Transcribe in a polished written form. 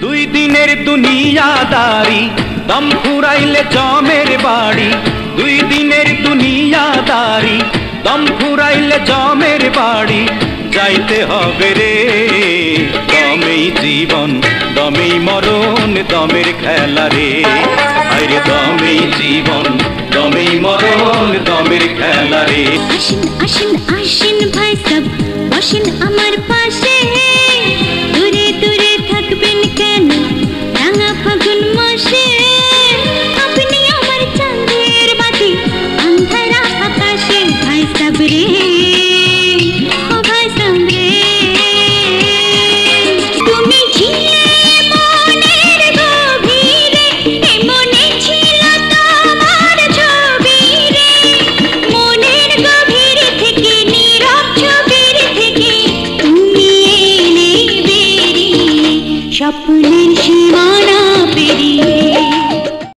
দুই দিনের দুনিয়াদারি দম ফুরাইলে জমের বাড়ি, দুই দিনের দুনিয়াদারি দম ফুরাইলে জমের বাড়ি যাইতে হবে রে। দমেই জীবন দমেই মরণ দমের খেলা রে, আরে দমেই জীবন দমেই মরণ দমের খেলা রে। আসেন আসেন আসেন ভাই সব বসেন আমার পাশে, দূরে দূরে থাকবেন কেন রাঙা ফাগুন মাসে। আপনি আমার চাঁদের বাতি আন্ধারা আকাশে, ভাই সব রে ও ভাই সব রে। তুমি ছিলে মনের গভীরে, মনে ছিল তোমার ছবি রে। মনের গভীর থেকে নীরব ছবির থেকে তুমি এলে বেরিয়ে স্বপ্নের সীমানা।